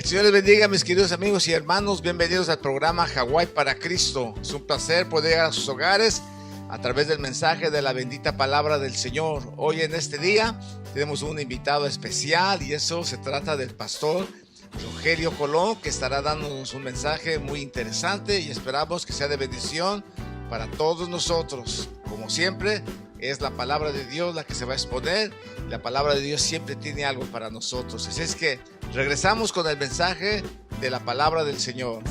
Señor les bendiga, mis queridos amigos y hermanos. Bienvenidos al programa Hawái para Cristo. Es un placer poder llegar a sus hogares a través del mensaje de la bendita palabra del Señor. Hoy en este día tenemos un invitado especial y eso se trata del pastor Rogelio Colón, que estará dándonos un mensaje muy interesante y esperamos que sea de bendición para todos nosotros. Como siempre, es la palabra de Dios la que se va a exponer. La palabra de Dios siempre tiene algo para nosotros. Así es que regresamos con el mensaje de la palabra del Señor.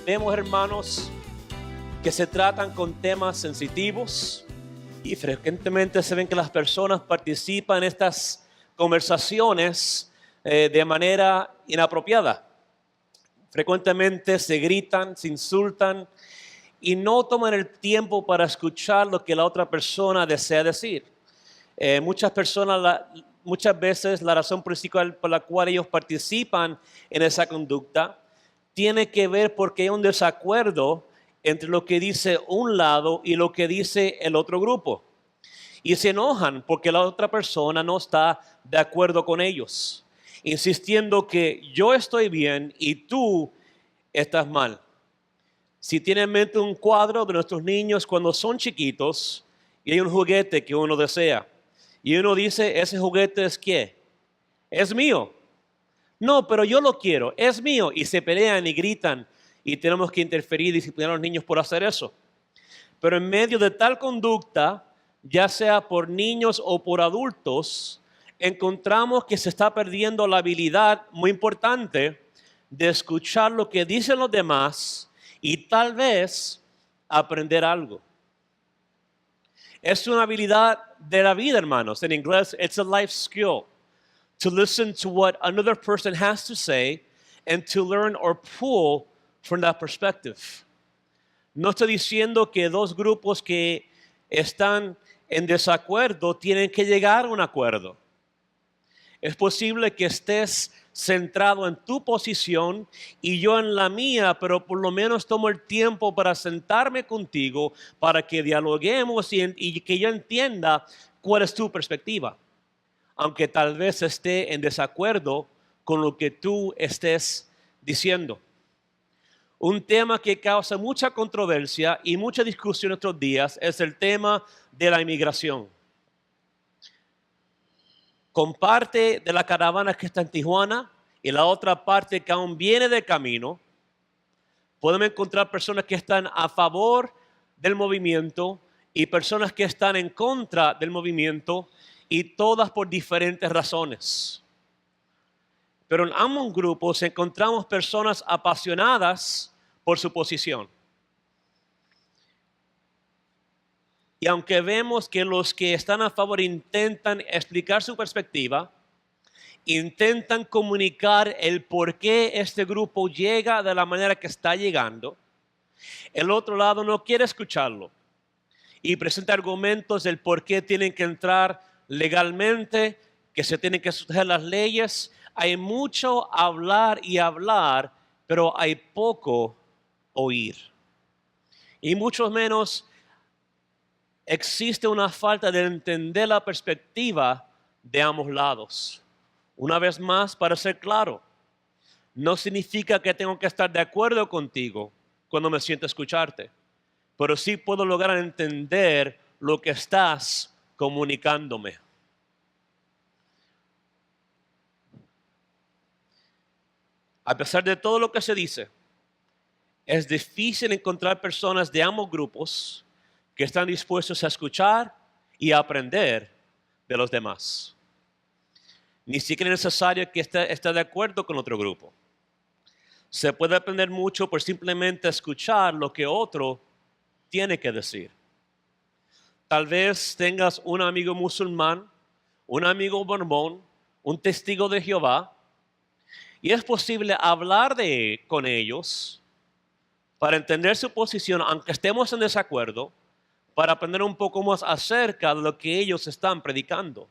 Vemos, hermanos, que se tratan con temas sensitivos y frecuentemente se ven que las personas participan en estas conversaciones de manera inapropiada. Frecuentemente se gritan, se insultan y no toman el tiempo para escuchar lo que la otra persona desea decir. Muchas veces la razón principal por la cual ellos participan en esa conducta tiene que ver porque hay un desacuerdo entre lo que dice un lado y lo que dice el otro grupo. Y se enojan porque la otra persona no está de acuerdo con ellos, insistiendo que yo estoy bien y tú estás mal. Si tiene en mente un cuadro de nuestros niños cuando son chiquitos y hay un juguete que uno desea y uno dice, ¿ese juguete es qué? Es mío. No, pero yo lo quiero, es mío. Y se pelean y gritan y tenemos que interferir y disciplinar a los niños por hacer eso. Pero en medio de tal conducta, ya sea por niños o por adultos, encontramos que se está perdiendo la habilidad muy importante de escuchar lo que dicen los demás y tal vez aprender algo. Es una habilidad de la vida, hermanos. En inglés, it's a life skill. To listen to what another person has to say and to learn or pull from that perspective. No estoy diciendo que dos grupos que están en desacuerdo tienen que llegar a un acuerdo. Es posible que estés centrado en tu posición y yo en la mía, pero por lo menos tomo el tiempo para sentarme contigo para que dialoguemos y que yo entienda cuál es tu perspectiva, aunque tal vez esté en desacuerdo con lo que tú estés diciendo. Un tema que causa mucha controversia y mucha discusión en estos días es el tema de la inmigración. Con parte de la caravana que está en Tijuana y la otra parte que aún viene de camino, podemos encontrar personas que están a favor del movimiento y personas que están en contra del movimiento, y todas por diferentes razones. Pero en ambos grupos encontramos personas apasionadas por su posición. Y aunque vemos que los que están a favor intentan explicar su perspectiva, intentan comunicar el por qué este grupo llega de la manera que está llegando, el otro lado no quiere escucharlo y presenta argumentos del por qué tienen que entrar legalmente, que se tienen que sujetar las leyes. Hay mucho hablar y hablar, pero hay poco oír. Y mucho menos existe una falta de entender la perspectiva de ambos lados. Una vez más, para ser claro, no significa que tengo que estar de acuerdo contigo cuando me siento a escucharte, pero sí puedo lograr entender lo que estás comunicándome. A pesar de todo lo que se dice, es difícil encontrar personas de ambos grupos que están dispuestos a escuchar y a aprender de los demás. Ni siquiera es necesario que esté de acuerdo con otro grupo. Se puede aprender mucho por simplemente escuchar lo que otro tiene que decir. Tal vez tengas un amigo musulmán, un amigo mormón, un testigo de Jehová, y es posible hablar con ellos para entender su posición, aunque estemos en desacuerdo, para aprender un poco más acerca de lo que ellos están predicando.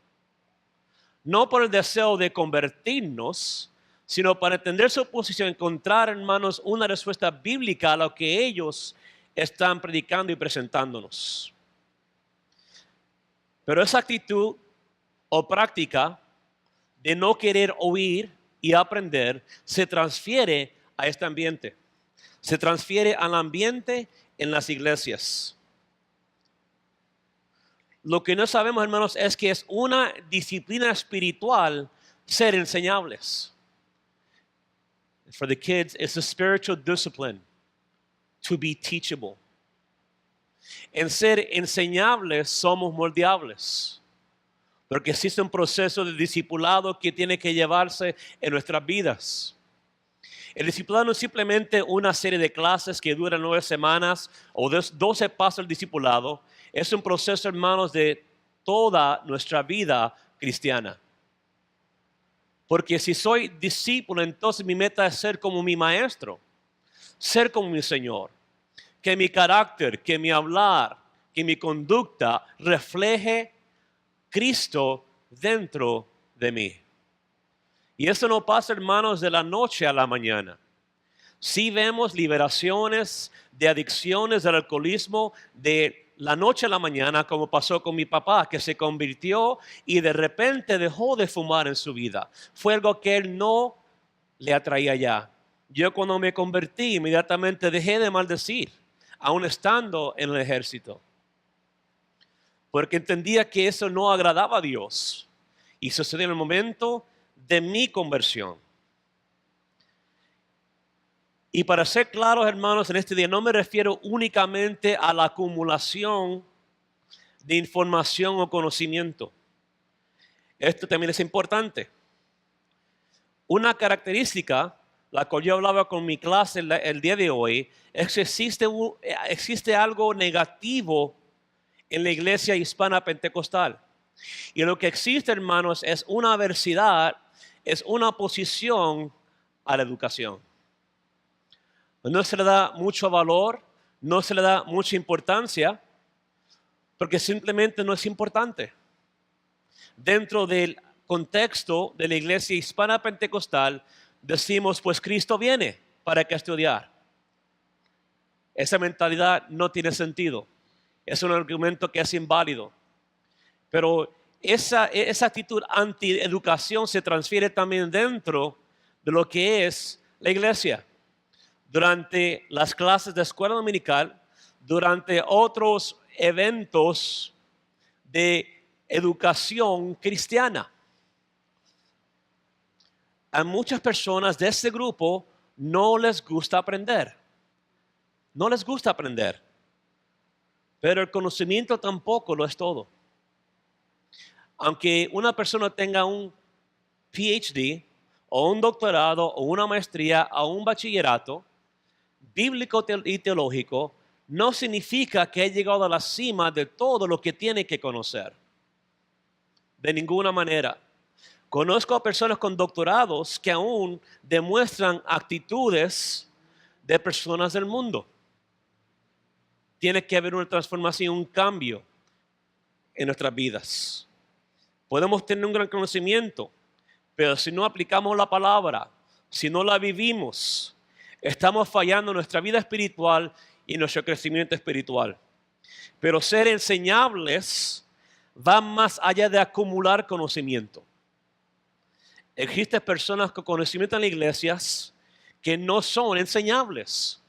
No por el deseo de convertirnos, sino para entender su posición, encontrar, hermanos, una respuesta bíblica a lo que ellos están predicando y presentándonos. Pero esa actitud o práctica de no querer oír y aprender se transfiere a este ambiente. Se transfiere al ambiente en las iglesias. Lo que no sabemos, hermanos, es que es una disciplina espiritual ser enseñables. For the kids, it's a spiritual discipline to be teachable. En ser enseñables somos moldeables, porque existe un proceso de discipulado que tiene que llevarse en nuestras vidas. El discipulado no es simplemente una serie de clases que duran 9 semanas o 12 pasos del discipulado. Es un proceso, hermanos, de toda nuestra vida cristiana. Porque si soy discípulo, entonces mi meta es ser como mi maestro, ser como mi Señor. Que mi carácter, que mi hablar, que mi conducta refleje Cristo dentro de mí. Y eso no pasa, hermanos, de la noche a la mañana. Sí vemos liberaciones de adicciones, del alcoholismo, de la noche a la mañana, como pasó con mi papá, que se convirtió y de repente dejó de fumar en su vida. Fue algo que él no le atraía ya. Yo cuando me convertí, inmediatamente dejé de maldecir, aún estando en el ejército. Porque entendía que eso no agradaba a Dios. Y sucedió en el momento de mi conversión. Y para ser claros, hermanos, en este día no me refiero únicamente a la acumulación de información o conocimiento. Esto también es importante. Una característica, la cual yo hablaba con mi clase el día de hoy, es que existe algo negativo en la iglesia hispana pentecostal. Y lo que existe, hermanos, es una adversidad, es una oposición a la educación. No se le da mucho valor, no se le da mucha importancia, porque simplemente no es importante. Dentro del contexto de la iglesia hispana pentecostal, decimos, pues Cristo viene, ¿para qué estudiar? Esa mentalidad no tiene sentido. Es un argumento que es inválido. Pero esa actitud anti-educación se transfiere también dentro de lo que es la iglesia. Durante las clases de escuela dominical, durante otros eventos de educación cristiana. A muchas personas de este grupo no les gusta aprender. No les gusta aprender. Pero el conocimiento tampoco lo es todo. Aunque una persona tenga un PhD o un doctorado o una maestría o un bachillerato bíblico y teológico, no significa que ha llegado a la cima de todo lo que tiene que conocer. De ninguna manera. Conozco a personas con doctorados que aún demuestran actitudes de personas del mundo. Tiene que haber una transformación, un cambio en nuestras vidas. Podemos tener un gran conocimiento, pero si no aplicamos la palabra, si no la vivimos, estamos fallando en nuestra vida espiritual y nuestro crecimiento espiritual. Pero ser enseñables va más allá de acumular conocimiento. Existen personas con conocimiento en las iglesias que no son enseñables.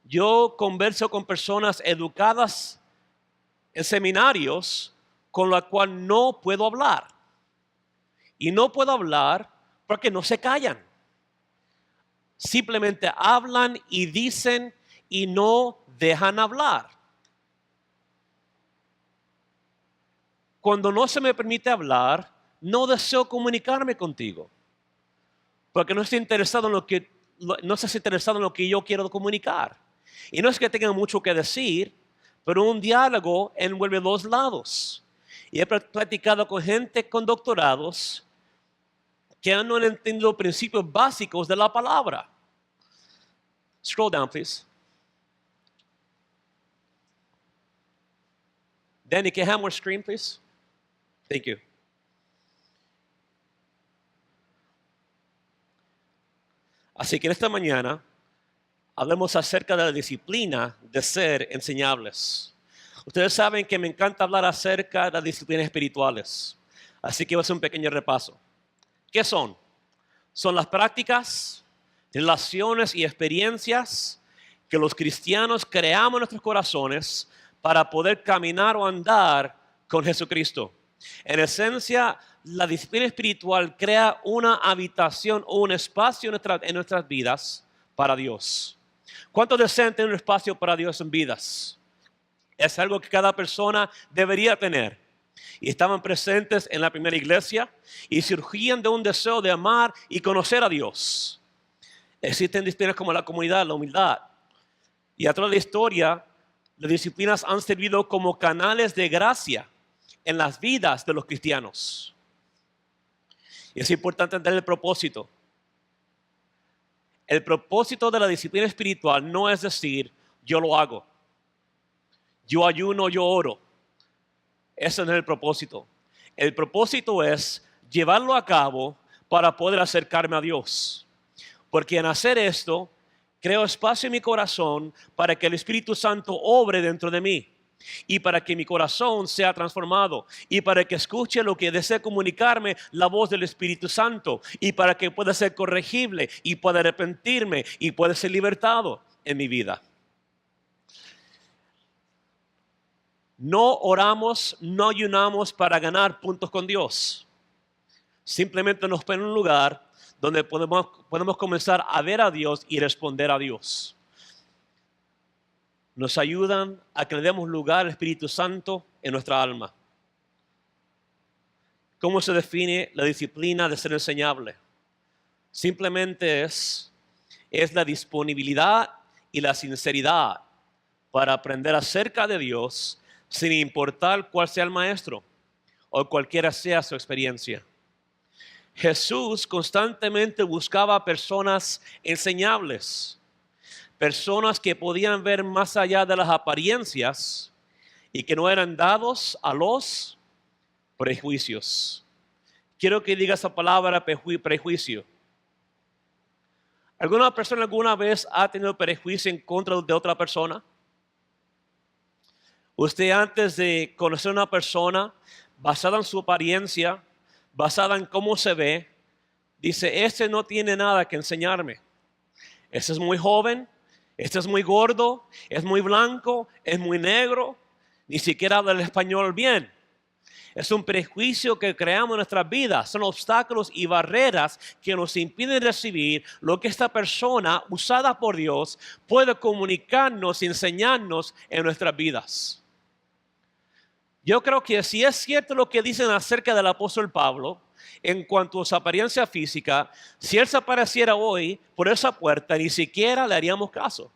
Yo converso con personas educadas en seminarios con las cuales no puedo hablar. Y no puedo hablar porque no se callan. Simplemente hablan y dicen y no dejan hablar. Cuando no se me permite hablar, no deseo comunicarme contigo. Porque no estoy interesado en no estás interesado en lo que yo quiero comunicar. Y no es que tengan mucho que decir, pero un diálogo envuelve dos lados. Y he platicado con gente con doctorados que no han entendido principios básicos de la palabra. Scroll down, please. Danny, can I have more screen, please? Thank you. Así que en esta mañana hablemos acerca de la disciplina de ser enseñables. Ustedes saben que me encanta hablar acerca de las disciplinas espirituales. Así que voy a hacer un pequeño repaso. ¿Qué son? Son las prácticas, relaciones y experiencias que los cristianos creamos en nuestros corazones para poder caminar o andar con Jesucristo. En esencia, la disciplina espiritual crea una habitación o un espacio en nuestras vidas para Dios. ¿Cuántos desean tener un espacio para Dios en vidas? Es algo que cada persona debería tener. Y estaban presentes en la primera iglesia y surgían de un deseo de amar y conocer a Dios. Existen disciplinas como la comunidad, la humildad. Y a través de la historia, las disciplinas han servido como canales de gracia en las vidas de los cristianos. Y es importante entender el propósito. El propósito de la disciplina espiritual no es decir, yo lo hago. Yo ayuno, yo oro. Ese no es el propósito. El propósito es llevarlo a cabo para poder acercarme a Dios. Porque en hacer esto, creo espacio en mi corazón para que el Espíritu Santo obre dentro de mí. Y para que mi corazón sea transformado. Y para que escuche lo que desea comunicarme la voz del Espíritu Santo. Y para que pueda ser corregible y pueda arrepentirme y pueda ser libertado en mi vida. No oramos, no ayunamos para ganar puntos con Dios. Simplemente nos pone en un lugar donde podemos comenzar a ver a Dios y responder a Dios. Nos ayudan a que le demos lugar al Espíritu Santo en nuestra alma. ¿Cómo se define la disciplina de ser enseñable? Simplemente es la disponibilidad y la sinceridad para aprender acerca de Dios sin importar cuál sea el maestro o cualquiera sea su experiencia. Jesús constantemente buscaba personas enseñables, personas que podían ver más allá de las apariencias y que no eran dados a los prejuicios. Quiero que diga esa palabra prejuicio. ¿Alguna persona alguna vez ha tenido prejuicio en contra de otra persona? Usted antes de conocer a una persona, basada en su apariencia, basada en cómo se ve, dice, este no tiene nada que enseñarme. Este es muy joven, este es muy gordo, es muy blanco, es muy negro, ni siquiera habla el español bien. Es un prejuicio que creamos en nuestras vidas. Son obstáculos y barreras que nos impiden recibir lo que esta persona, usada por Dios, puede comunicarnos y enseñarnos en nuestras vidas. Yo creo que si es cierto lo que dicen acerca del apóstol Pablo, en cuanto a su apariencia física, si él se apareciera hoy por esa puerta, ni siquiera le haríamos caso.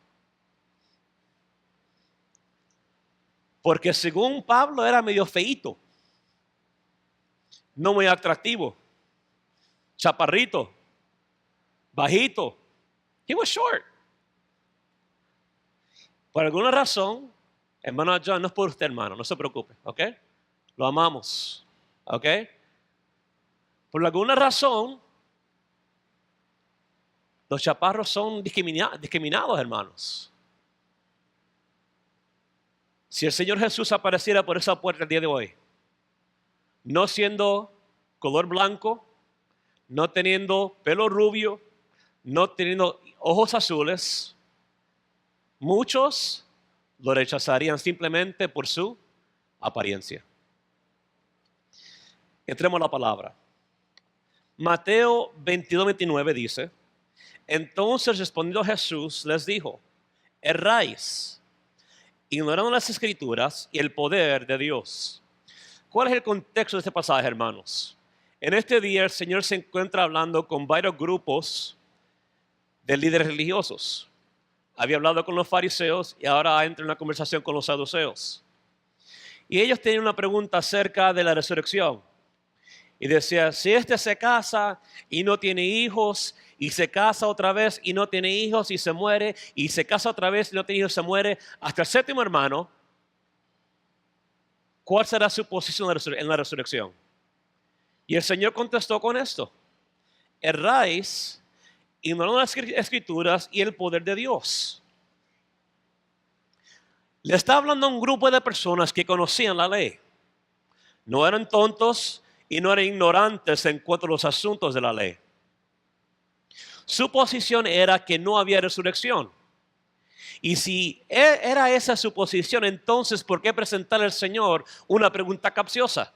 Porque según Pablo era medio feíto, no muy atractivo, chaparrito, bajito. He was short. Por alguna razón, hermano John, no es por usted, hermano, no se preocupe, ¿ok? Lo amamos, ¿ok? Por alguna razón, los chaparros son discriminados, hermanos. Si el Señor Jesús apareciera por esa puerta el día de hoy, no siendo color blanco, no teniendo pelo rubio, no teniendo ojos azules, muchos lo rechazarían simplemente por su apariencia. Entremos a la palabra. Mateo 22:29 dice, entonces respondiendo Jesús les dijo, erráis, ignorando las Escrituras y el poder de Dios. ¿Cuál es el contexto de este pasaje, hermanos? En este día el Señor se encuentra hablando con varios grupos de líderes religiosos. Había hablado con los fariseos y ahora entra en una conversación con los saduceos. Y ellos tenían una pregunta acerca de la resurrección. Y decía, si este se casa y no tiene hijos, y se casa otra vez y no tiene hijos y se muere, y se casa otra vez y no tiene hijos y se muere, hasta el séptimo hermano, ¿cuál será su posición en la resurrección? Y el Señor contestó con esto, erráis ignorando las escrituras y el poder de Dios. Le está hablando a un grupo de personas que conocían la ley. No eran tontos y no eran ignorantes en cuanto a los asuntos de la ley. Su posición era que no había resurrección. Y si era esa su posición, entonces ¿por qué presentarle al Señor una pregunta capciosa?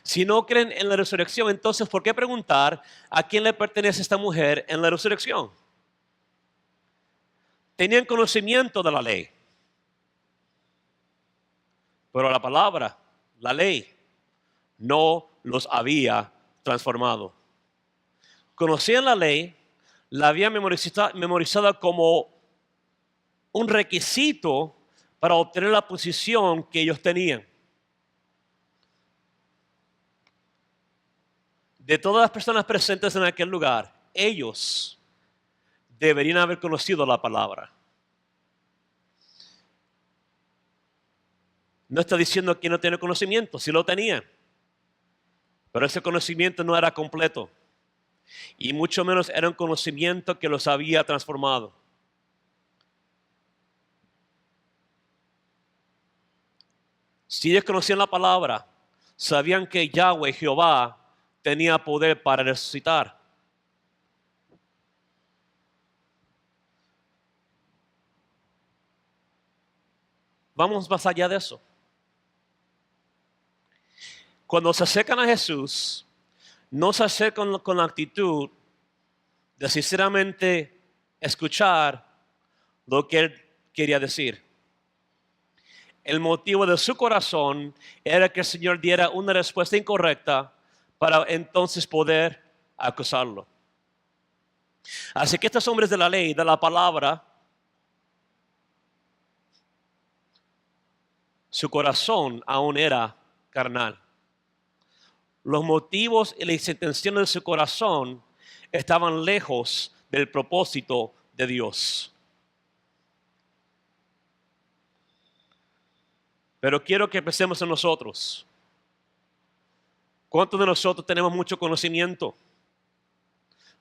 Si no creen en la resurrección, entonces ¿por qué preguntar a quién le pertenece esta mujer en la resurrección? Tenían conocimiento de la ley. Pero la palabra, la ley, no los había transformado. Conocían la ley, la habían memorizado como un requisito para obtener la posición que ellos tenían. De todas las personas presentes en aquel lugar, ellos deberían haber conocido la palabra. No está diciendo que no tiene conocimiento, sí lo tenía. Pero ese conocimiento no era completo. Y mucho menos era un conocimiento que los había transformado. Si ellos conocían la palabra, sabían que Yahweh, Jehová, tenía poder para resucitar. Vamos más allá de eso. Cuando se acercan a Jesús, no se acercan con la actitud de sinceramente escuchar lo que Él quería decir. El motivo de su corazón era que el Señor diera una respuesta incorrecta para entonces poder acusarlo. Así que estos hombres de la ley, de la palabra, su corazón aún era carnal. Los motivos y las intenciones de su corazón estaban lejos del propósito de Dios. Pero quiero que pensemos en nosotros. ¿Cuántos de nosotros tenemos mucho conocimiento?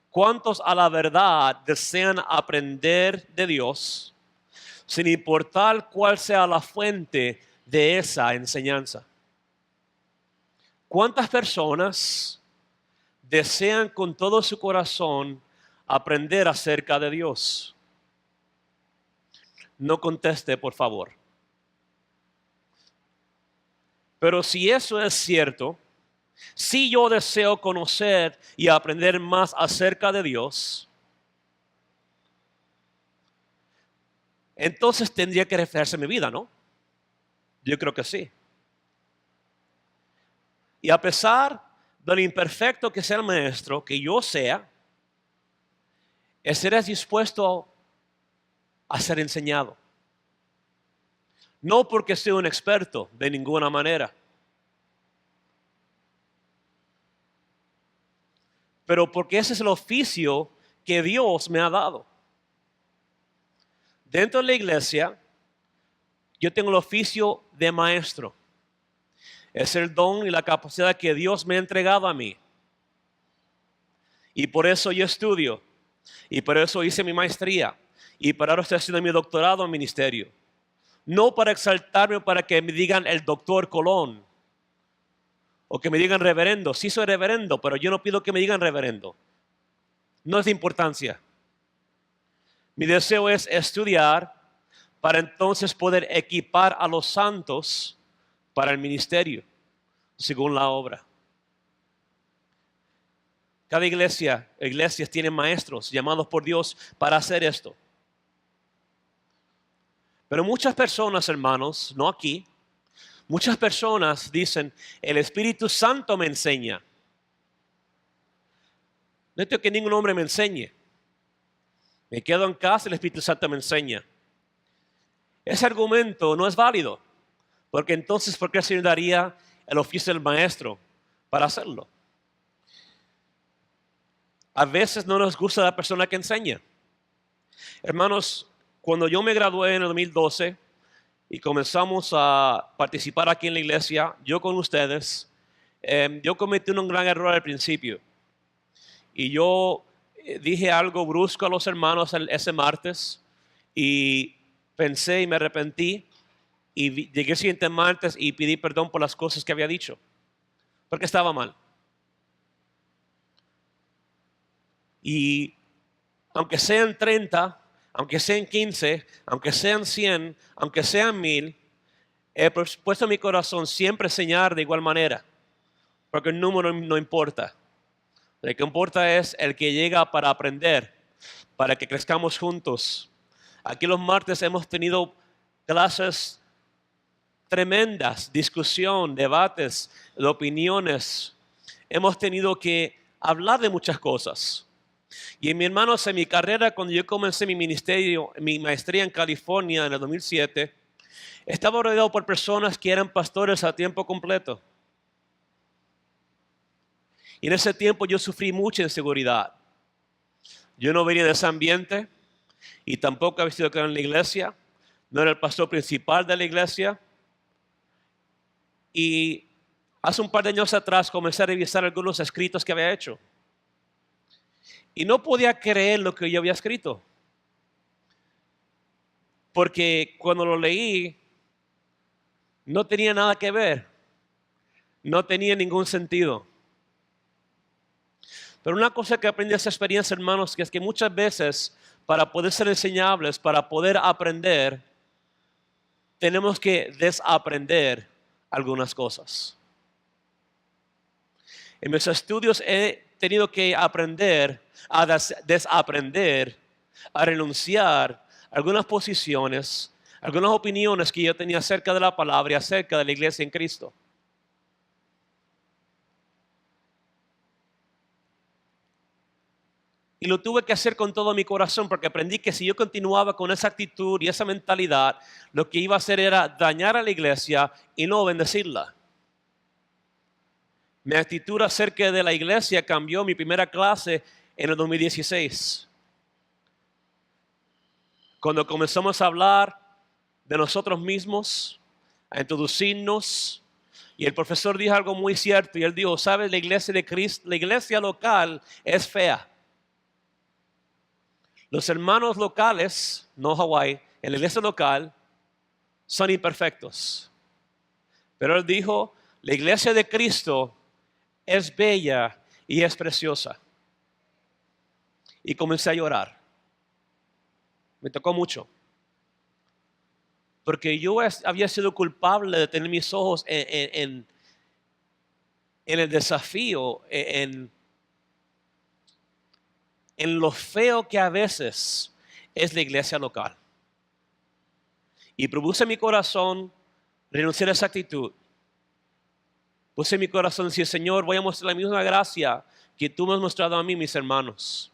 ¿Cuántos a la verdad desean aprender de Dios sin importar cuál sea la fuente de esa enseñanza? ¿Cuántas personas desean con todo su corazón aprender acerca de Dios? No conteste, por favor. Pero si eso es cierto, si yo deseo conocer y aprender más acerca de Dios, entonces tendría que reflejarse en mi vida, ¿no? Yo creo que sí. Y a pesar de lo imperfecto que sea el maestro, que yo sea, estaré dispuesto a ser enseñado. No porque soy un experto, de ninguna manera. Pero porque ese es el oficio que Dios me ha dado. Dentro de la iglesia, yo tengo el oficio de maestro. Es el don y la capacidad que Dios me ha entregado a mí. Y por eso yo estudio. Y por eso hice mi maestría. Y por ahora estoy haciendo mi doctorado en ministerio. No para exaltarme o para que me digan el doctor Colón. O que me digan reverendo. Sí soy reverendo, pero yo no pido que me digan reverendo. No es de importancia. Mi deseo es estudiar para entonces poder equipar a los santos para el ministerio, según la obra. Cada iglesias tienen maestros llamados por Dios para hacer esto. Pero muchas personas, hermanos, no aquí, muchas personas dicen, el Espíritu Santo me enseña. No tengo que ningún hombre me enseñe. Me quedo en casa, el Espíritu Santo me enseña. Ese argumento no es válido. Porque entonces, ¿por qué el Señor daría el oficio del maestro para hacerlo? A veces no nos gusta la persona que enseña. Hermanos, cuando yo me gradué en el 2012 y comenzamos a participar aquí en la iglesia, yo con ustedes, yo cometí un gran error al principio. Y yo dije algo brusco a los hermanos ese martes y pensé y me arrepentí y llegué el siguiente martes y pedí perdón por las cosas que había dicho, porque estaba mal. Y aunque sean 30, aunque sean 15, aunque sean 100, aunque sean 1000, he puesto en mi corazón siempre enseñar de igual manera, porque el número no importa. Lo que importa es el que llega para aprender, para que crezcamos juntos. Aquí los martes hemos tenido clases tremendas, discusión, debates, de opiniones. Hemos tenido que hablar de muchas cosas. Y mi hermanos, en mi carrera, cuando yo comencé mi ministerio, mi maestría en California en el 2007, estaba rodeado por personas que eran pastores a tiempo completo. Y en ese tiempo yo sufrí mucha inseguridad. Yo no venía de ese ambiente y tampoco había sido criado en la iglesia. No era el pastor principal de la iglesia. Y hace un par de años atrás comencé a revisar algunos escritos que había hecho. Y no podía creer lo que yo había escrito. Porque cuando lo leí, no tenía nada que ver. No tenía ningún sentido. Pero una cosa que aprendí de esa experiencia, hermanos, que es que muchas veces para poder ser enseñables, para poder aprender, tenemos que desaprender algunas cosas. En mis estudios he tenido que aprender a desaprender, a renunciar a algunas posiciones, algunas opiniones que yo tenía acerca de la palabra y acerca de la iglesia en Cristo. Y lo tuve que hacer con todo mi corazón porque aprendí que si yo continuaba con esa actitud y esa mentalidad, lo que iba a hacer era dañar a la iglesia y no bendecirla. Mi actitud acerca de la iglesia cambió mi primera clase en el 2016. Cuando comenzamos a hablar de nosotros mismos, a introducirnos, y el profesor dijo algo muy cierto, y él dijo, ¿sabes? La iglesia de Cristo, la iglesia local es fea. Los hermanos locales, no Hawái, en la iglesia local, son imperfectos. Pero él dijo, la iglesia de Cristo es bella y es preciosa. Y comencé a llorar. Me tocó mucho. Porque yo había sido culpable de tener mis ojos en el desafío, en lo feo que a veces es la iglesia local. Y propuse en mi corazón renunciar a esa actitud. Puse en mi corazón decir, Señor, voy a mostrar la misma gracia que tú me has mostrado a mí, mis hermanos.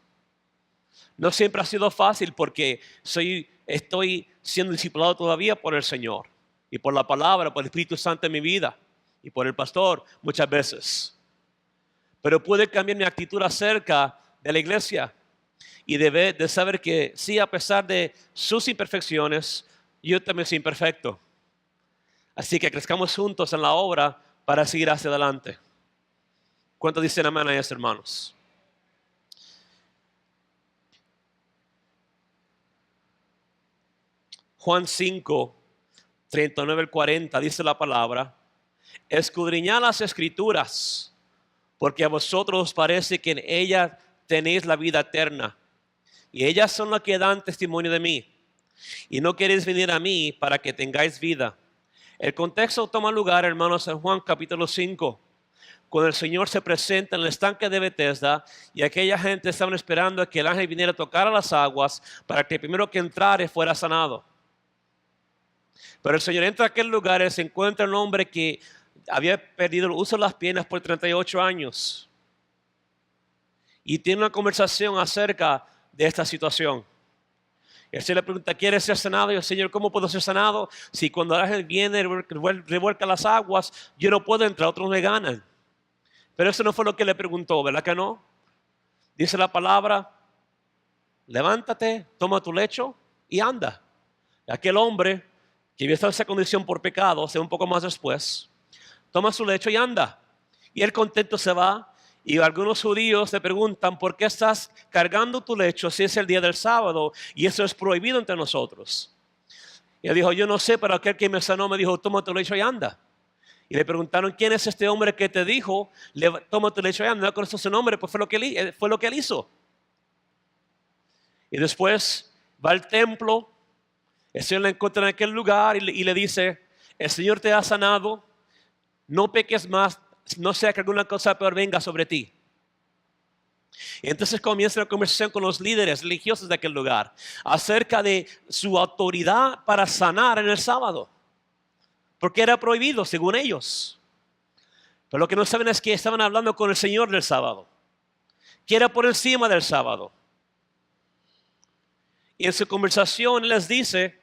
No siempre ha sido fácil porque estoy siendo discipulado todavía por el Señor y por la palabra, por el Espíritu Santo en mi vida y por el pastor muchas veces. Pero pude cambiar mi actitud acerca de la iglesia y de saber que sí, a pesar de sus imperfecciones, yo también soy imperfecto. Así que crezcamos juntos en la obra para seguir hacia adelante. ¿Cuántos dicen amén a eso, hermanos? Juan 5, 39 al 40 dice la palabra, escudriñad las escrituras, porque a vosotros os parece que en ellas tenéis la vida eterna, y ellas son las que dan testimonio de mí, y no queréis venir a mí para que tengáis vida. El contexto toma lugar, hermanos, en Juan capítulo 5, cuando el Señor se presenta en el estanque de Bethesda y aquella gente estaban esperando a que el ángel viniera a tocar a las aguas para que el primero que entrara fuera sanado. Pero el Señor entra a aquel lugar y se encuentra un hombre que había perdido el uso de las piernas por 38 años. Y tiene una conversación acerca de esta situación. Y el Señor le pregunta, ¿quieres ser sanado? Y el Señor, ¿cómo puedo ser sanado? Si cuando el ángel viene y revuelca las aguas, yo no puedo entrar, otros me ganan. Pero eso no fue lo que le preguntó, ¿verdad que no? Dice la palabra, levántate, toma tu lecho y anda. Y aquel hombre que había estado en esa condición por pecado, o sea, un poco más después, toma su lecho y anda. Y él contento se va Y algunos judíos le preguntan, ¿por qué estás cargando tu lecho si es el día del sábado y eso es prohibido entre nosotros? Y él dijo, yo no sé, pero aquel que me sanó me dijo, toma tu lecho y anda. Y le preguntaron, ¿quién es este hombre que te dijo, toma tu lecho y anda? No conoce su nombre, pues fue lo que él hizo. Y después va al templo, el Señor le encuentra en aquel lugar y le dice, el Señor te ha sanado, no peques más, no sea que alguna cosa peor venga sobre ti. Y entonces comienza la conversación con los líderes religiosos de aquel lugar acerca de su autoridad para sanar en el sábado, porque era prohibido según ellos. Pero lo que no saben es que estaban hablando con el Señor del sábado, que era por encima del sábado. Y en su conversación les dice,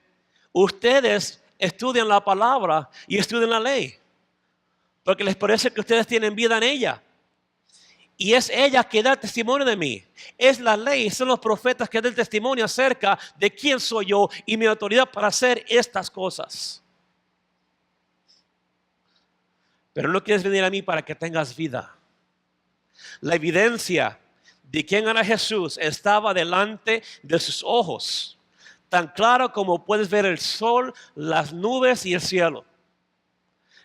ustedes estudian la palabra y estudian la ley, porque les parece que ustedes tienen vida en ella. Y es ella que da testimonio de mí. Es la ley, son los profetas que dan testimonio acerca de quién soy yo y mi autoridad para hacer estas cosas. Pero no quieres venir a mí para que tengas vida. La evidencia de quién era Jesús estaba delante de sus ojos, tan claro como puedes ver el sol, las nubes y el cielo.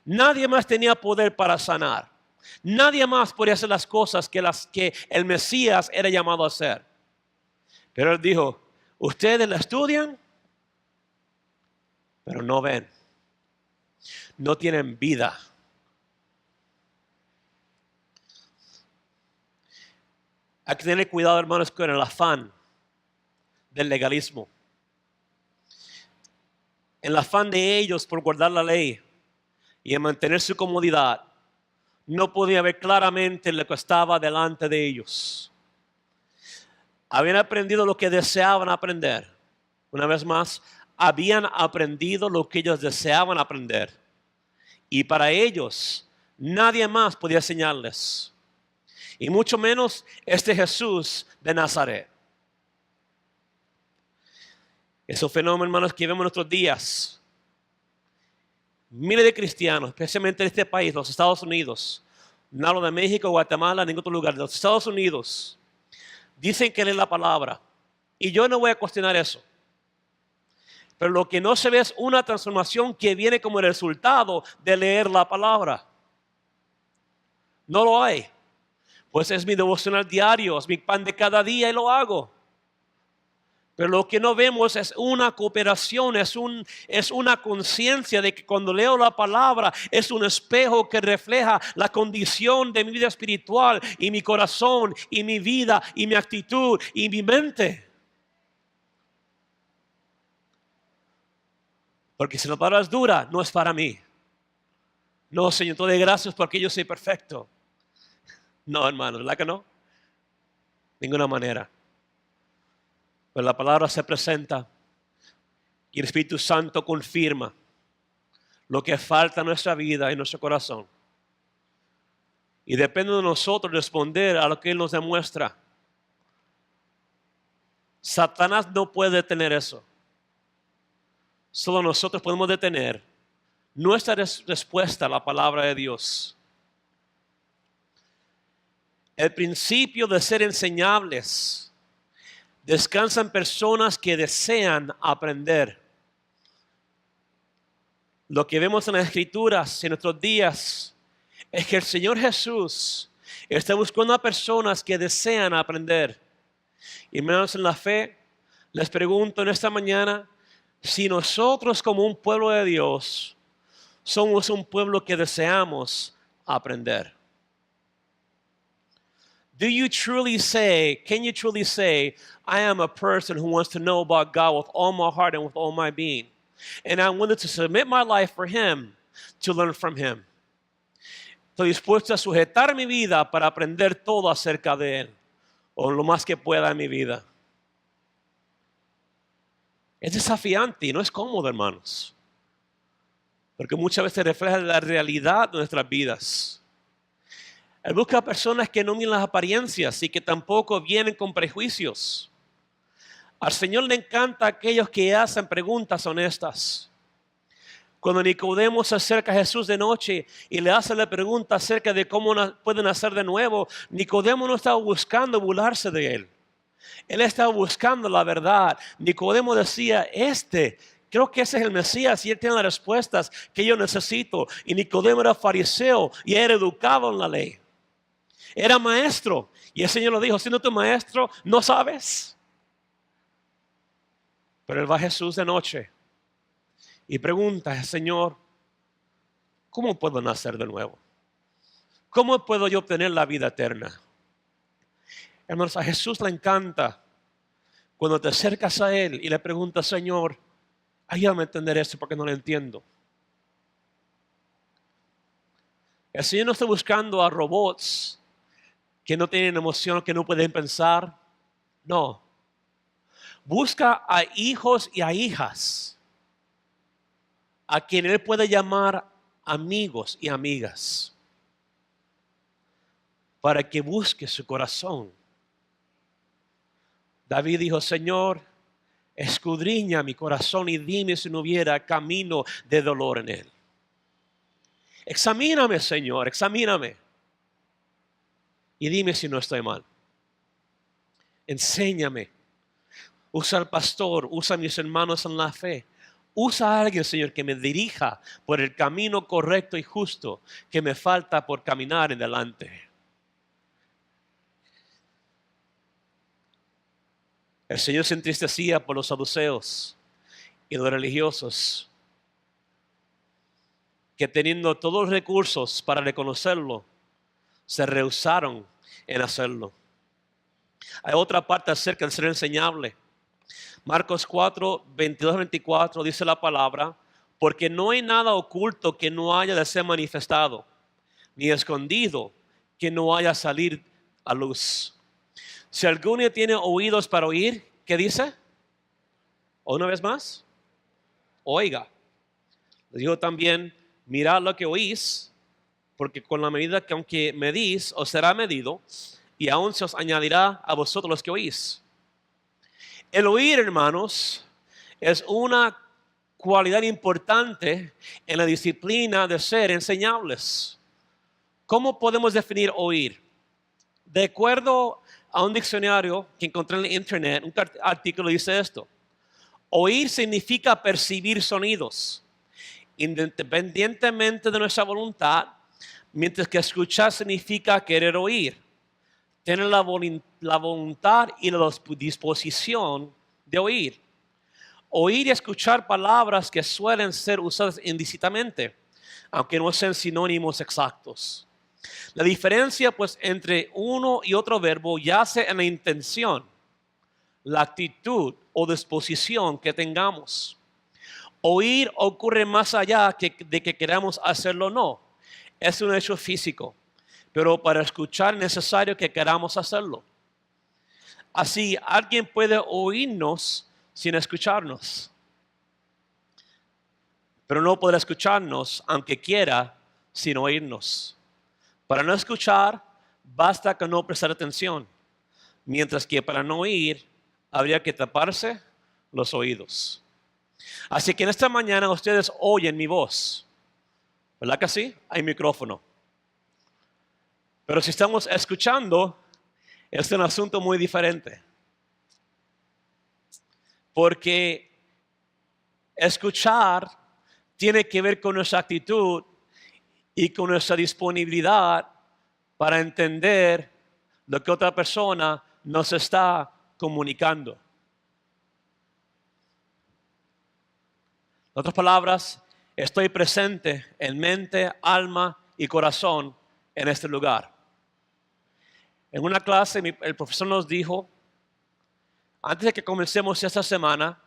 Nadie más tenía poder para sanar. Nadie más podía hacer las cosas que el Mesías era llamado a hacer. Pero él dijo, ustedes la estudian, pero no ven. No tienen vida. Hay que tener cuidado, hermanos, con el afán del legalismo. En el afán de ellos por guardar la ley y en mantener su comodidad, no podía ver claramente lo que estaba delante de ellos. Habían aprendido lo que deseaban aprender. Una vez más, habían aprendido lo que ellos deseaban aprender. Y para ellos, nadie más podía enseñarles. Y mucho menos este Jesús de Nazaret. Esos fenómenos, hermanos, que vemos en nuestros días. Miles de cristianos, especialmente en este país, los Estados Unidos, no hablo de México, Guatemala, ningún otro lugar, los Estados Unidos, dicen que leen la palabra. Y yo no voy a cuestionar eso. Pero lo que no se ve es una transformación que viene como el resultado de leer la palabra. No lo hay. Pues es mi devocional diario, es mi pan de cada día y lo hago. Pero lo que no vemos es una cooperación, es una conciencia de que cuando leo la palabra es un espejo que refleja la condición de mi vida espiritual y mi corazón y mi vida y mi actitud y mi mente. Porque si la palabra es dura, no es para mí. No, Señor, te doy gracias porque yo soy perfecto. No, hermano, ¿verdad que no? De ninguna manera. Pero la palabra se presenta y el Espíritu Santo confirma lo que falta en nuestra vida y en nuestro corazón. Y depende de nosotros responder a lo que Él nos demuestra. Satanás no puede detener eso. Solo nosotros podemos detener nuestra respuesta a la palabra de Dios. El principio de ser enseñables descansan personas que desean aprender. Lo que vemos en las Escrituras en nuestros días es que el Señor Jesús está buscando a personas que desean aprender. Y hermanos en la fe, les pregunto en esta mañana si nosotros como un pueblo de Dios somos un pueblo que deseamos aprender. Can you truly say, I am a person who wants to know about God with all my heart and with all my being. And I'm willing to submit my life for Him to learn from Him. Estoy dispuesto a sujetar mi vida para aprender todo acerca de Él, o lo más que pueda en mi vida. Es desafiante y no es cómodo, hermanos. Porque muchas veces refleja la realidad de nuestras vidas. Él busca personas que no miren las apariencias y que tampoco vienen con prejuicios. Al Señor le encanta aquellos que hacen preguntas honestas. Cuando Nicodemo se acerca a Jesús de noche y le hace la pregunta acerca de cómo pueden nacer de nuevo, Nicodemo no estaba buscando burlarse de él. Él estaba buscando la verdad. Nicodemo decía, creo que ese es el Mesías y él tiene las respuestas que yo necesito. Y Nicodemo era fariseo y era educado en la ley. Era maestro. Y el Señor le dijo, siendo tu maestro, ¿no sabes? Pero él va a Jesús de noche y pregunta, Señor, ¿cómo puedo nacer de nuevo? ¿Cómo puedo yo obtener la vida eterna? Hermanos, a Jesús le encanta cuando te acercas a Él y le preguntas, Señor, ayúdame a entender esto porque no lo entiendo. El Señor no está buscando a robots que no tienen emoción, que no pueden pensar. No. Busca a hijos y a hijas a quien Él puede llamar amigos y amigas para que busque su corazón. David dijo, Señor, escudriña mi corazón y dime si no hubiera camino de dolor en él. Examíname, Señor, examíname. Y dime si no estoy mal. Enséñame. Usa al pastor, usa a mis hermanos en la fe. Usa a alguien, Señor, que me dirija por el camino correcto y justo que me falta por caminar en delante. El Señor se entristecía por los saduceos y los religiosos que teniendo todos los recursos para reconocerlo, se rehusaron en hacerlo. Hay otra parte acerca de ser enseñable. Marcos 4, 22-24 dice la palabra, porque no hay nada oculto que no haya de ser manifestado, ni escondido que no haya salir a luz. Si alguno tiene oídos para oír, ¿qué dice? Una vez más, oiga. Les digo también, mirad lo que oís, porque con la medida que aunque medís, os será medido, y aún se os añadirá a vosotros los que oís. El oír, hermanos, es una cualidad importante en la disciplina de ser enseñables. ¿Cómo podemos definir oír? De acuerdo a un diccionario que encontré en internet, un artículo dice esto. Oír significa percibir sonidos, independientemente de nuestra voluntad, mientras que escuchar significa querer oír, tener la voluntad y la disposición de oír. Oír y escuchar palabras que suelen ser usadas indistintamente, aunque no sean sinónimos exactos. La diferencia pues entre uno y otro verbo yace en la intención, la actitud o disposición que tengamos. Oír ocurre más allá de que queramos hacerlo o no. Es un hecho físico, pero para escuchar es necesario que queramos hacerlo. Así, alguien puede oírnos sin escucharnos, pero no podrá escucharnos aunque quiera sin oírnos. Para no escuchar, basta con no prestar atención, mientras que para no oír, habría que taparse los oídos. Así que en esta mañana ustedes oyen mi voz, ¿verdad que sí? Hay micrófono. Pero si estamos escuchando, es un asunto muy diferente. Porque escuchar tiene que ver con nuestra actitud y con nuestra disponibilidad para entender lo que otra persona nos está comunicando. En otras palabras, estoy presente en mente, alma y corazón en este lugar. En una clase el profesor nos dijo, antes de que comencemos esta semana,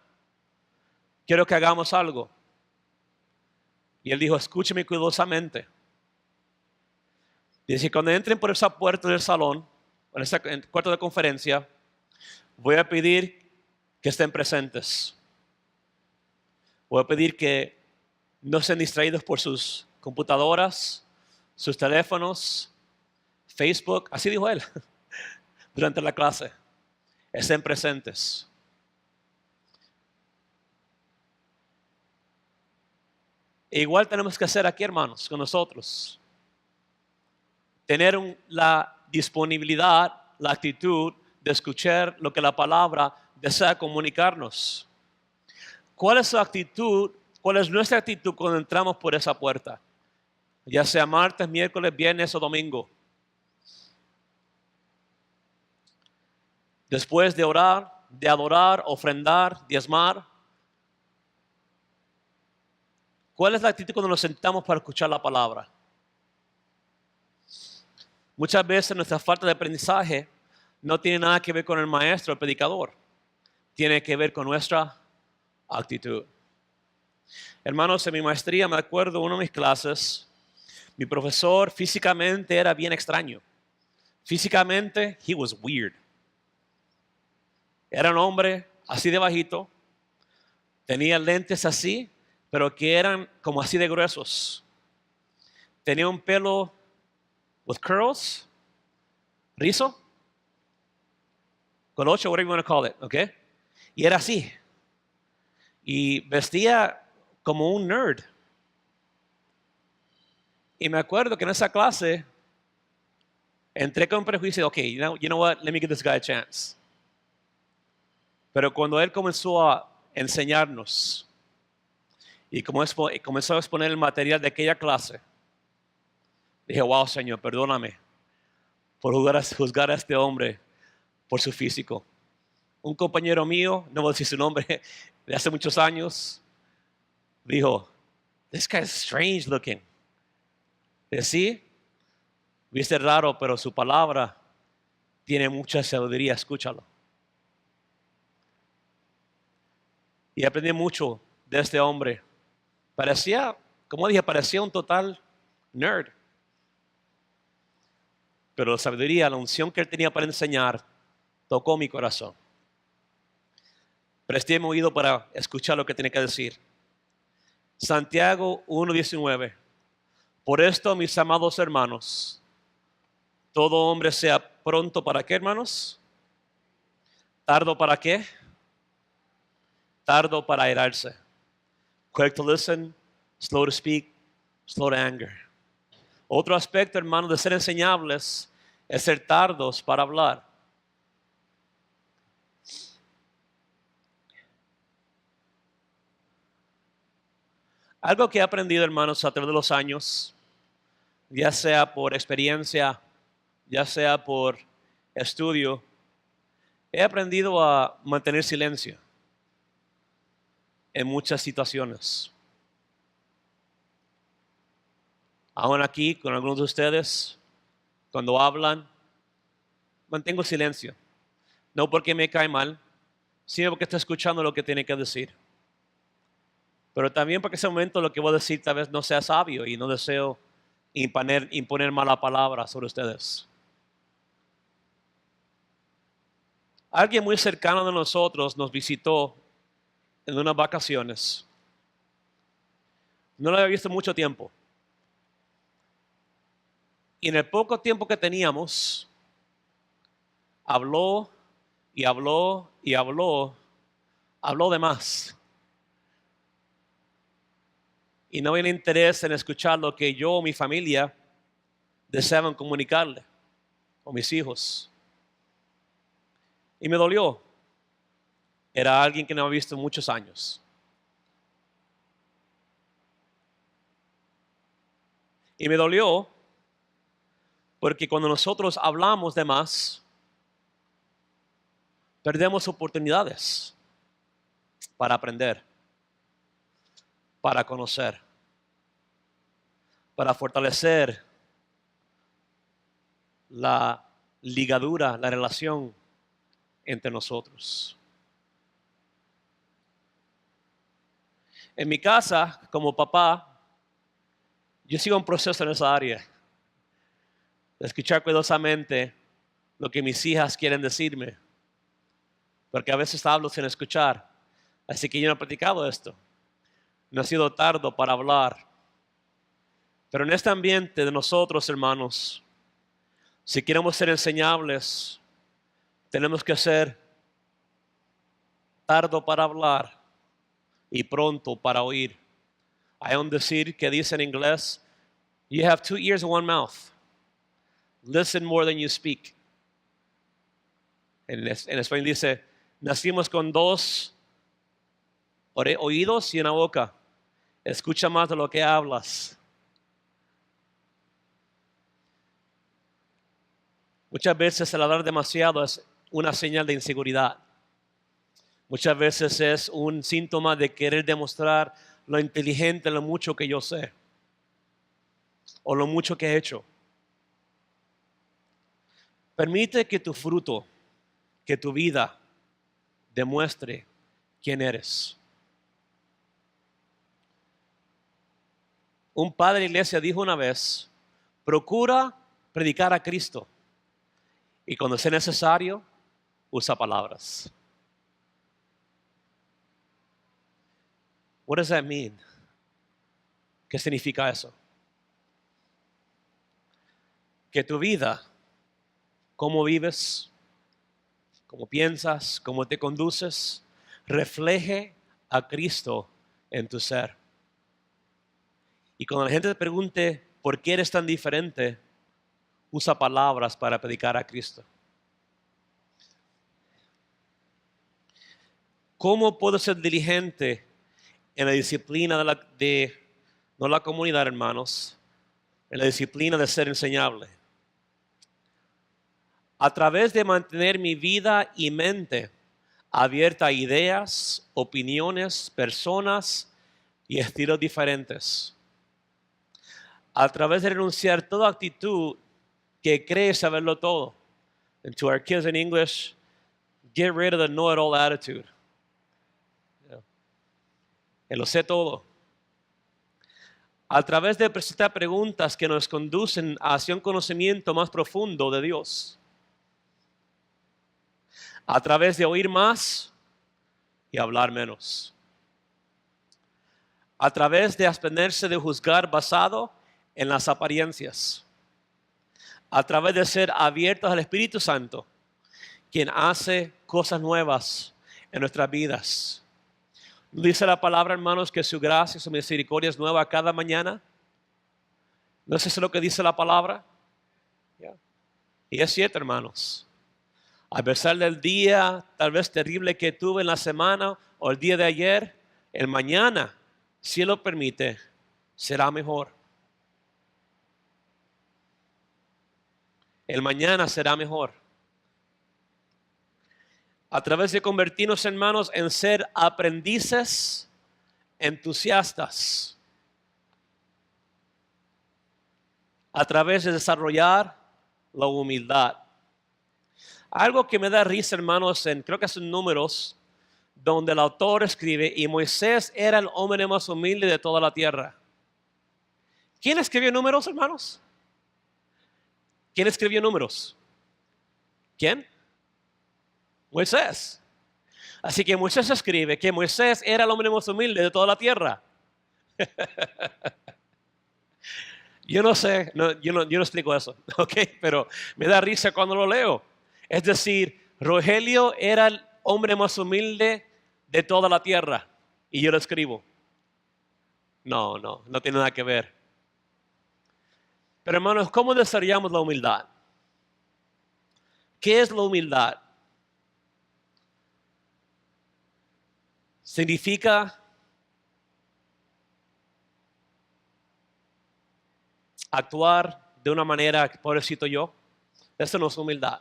quiero que hagamos algo. Y él dijo, escúcheme cuidadosamente. Dice, cuando entren por esa puerta del salón, en el cuarto de conferencia, voy a pedir que estén presentes. Voy a pedir que no estén distraídos por sus computadoras, sus teléfonos, Facebook, así dijo él, durante la clase. Estén presentes. Igual tenemos que hacer aquí, hermanos, con nosotros. Tener la disponibilidad, la actitud de escuchar lo que la palabra desea comunicarnos. ¿Cuál es su actitud? ¿Cuál es nuestra actitud cuando entramos por esa puerta? Ya sea martes, miércoles, viernes o domingo. Después de orar, de adorar, ofrendar, diezmar. ¿Cuál es la actitud cuando nos sentamos para escuchar la palabra? Muchas veces nuestra falta de aprendizaje no tiene nada que ver con el maestro, el predicador. Tiene que ver con nuestra actitud. Hermanos, en mi maestría me acuerdo de una de mis clases, mi profesor físicamente era bien extraño. Físicamente, he was weird. Era un hombre así de bajito, tenía lentes así, pero que eran como así de gruesos. Tenía un pelo with curls, rizo, colocho, whatever you want to call it, okay? Y era así. Y vestía como un nerd. Y me acuerdo que en esa clase entré con prejuicio, okay, you know what, let me give this guy a chance. Pero cuando él comenzó a enseñarnos y comenzó a exponer el material de aquella clase, dije, wow, Señor, perdóname por juzgar a este hombre por su físico. Un compañero mío, no voy a decir su nombre, de hace muchos años, dijo, this guy is strange looking. Dije, sí, viste raro, pero su palabra tiene mucha sabiduría, escúchalo. Y aprendí mucho de este hombre. Parecía, como dije, parecía un total nerd. Pero la sabiduría, la unción que él tenía para enseñar, tocó mi corazón. Presté mi oído para escuchar lo que tenía que decir. Santiago 1:19. Por esto, mis amados hermanos, todo hombre sea pronto para qué, hermanos? ¿Tardo para qué? Tardo para airarse. Quick to listen, slow to speak, slow to anger. Otro aspecto, hermanos, de ser enseñables es ser tardos para hablar. Algo que he aprendido, hermanos, a través de los años, ya sea por experiencia, ya sea por estudio, he aprendido a mantener silencio en muchas situaciones. Aún aquí, con algunos de ustedes, cuando hablan, mantengo silencio. No porque me cae mal, sino porque estoy escuchando lo que tiene que decir. Pero también porque ese momento lo que voy a decir tal vez no sea sabio y no deseo imponer mala palabra sobre ustedes. Alguien muy cercano de nosotros nos visitó en unas vacaciones. No lo había visto en mucho tiempo. Y en el poco tiempo que teníamos, habló y habló y habló de más. Y no había interés en escuchar lo que yo o mi familia deseaban comunicarle, o mis hijos. Y me dolió. Era alguien que no había visto en muchos años. Y me dolió porque cuando nosotros hablamos de más, perdemos oportunidades para aprender, para conocer, para fortalecer la ligadura, la relación entre nosotros. En mi casa, como papá, yo sigo un proceso en esa área. De escuchar cuidadosamente lo que mis hijas quieren decirme. Porque a veces hablo sin escuchar. Así que yo no he practicado esto. No he sido tardo para hablar. Pero en este ambiente de nosotros, hermanos, si queremos ser enseñables, tenemos que ser tardo para hablar y pronto para oír. Hay un decir que dice en inglés, you have 2 ears and 1 mouth. Listen more than you speak. En español dice, nacimos con 2 oídos y una boca. Escucha más de lo que hablas. Muchas veces el hablar demasiado es una señal de inseguridad. Muchas veces es un síntoma de querer demostrar lo inteligente, lo mucho que yo sé. O lo mucho que he hecho. Permite que tu fruto, que tu vida demuestre quién eres. Un padre de iglesia dijo una vez, procura predicar a Cristo y cuando sea necesario, usa palabras. What does that mean? ¿Qué significa eso? Que tu vida, cómo vives, cómo piensas, cómo te conduces, refleje a Cristo en tu ser. Y cuando la gente te pregunte por qué eres tan diferente, usa palabras para predicar a Cristo. ¿Cómo puedo ser diligente en la disciplina no la comunidad, hermanos, en la disciplina de ser enseñable? A través de mantener mi vida y mente abierta a ideas, opiniones, personas y estilos diferentes. A través de renunciar toda actitud que cree saberlo todo. And to our kids in English, get rid of the know-it-all attitude. Que lo sé todo. A través de presentar preguntas que nos conducen hacia un conocimiento más profundo de Dios. A través de oír más y hablar menos. A través de abstenerse de juzgar basado en las apariencias. A través de ser abiertos al Espíritu Santo, quien hace cosas nuevas en nuestras vidas. Dice la palabra, hermanos, que su gracia y su misericordia es nueva cada mañana. ¿No es eso lo que dice la palabra? Yeah. Y es cierto, hermanos. A pesar del día tal vez terrible que tuve en la semana o el día de ayer, el mañana, si Él lo permite, será mejor. El mañana será mejor. A través de convertirnos, hermanos, en ser aprendices entusiastas. A través de desarrollar la humildad. Algo que me da risa, hermanos, creo que son Números, donde el autor escribe, y Moisés era el hombre más humilde de toda la tierra. ¿Quién escribió Números, hermanos? ¿Quién escribió Números? ¿Quién? Moisés. Así que Moisés escribe que Moisés era el hombre más humilde de toda la tierra. Yo no sé, yo no explico eso, ¿ok? Pero me da risa cuando lo leo. Es decir, Rogelio era el hombre más humilde de toda la tierra y yo lo escribo. No tiene nada que ver. Pero hermanos, ¿cómo desarrollamos la humildad? ¿Qué es la humildad? Significa actuar de una manera, pobrecito yo. Eso no es humildad.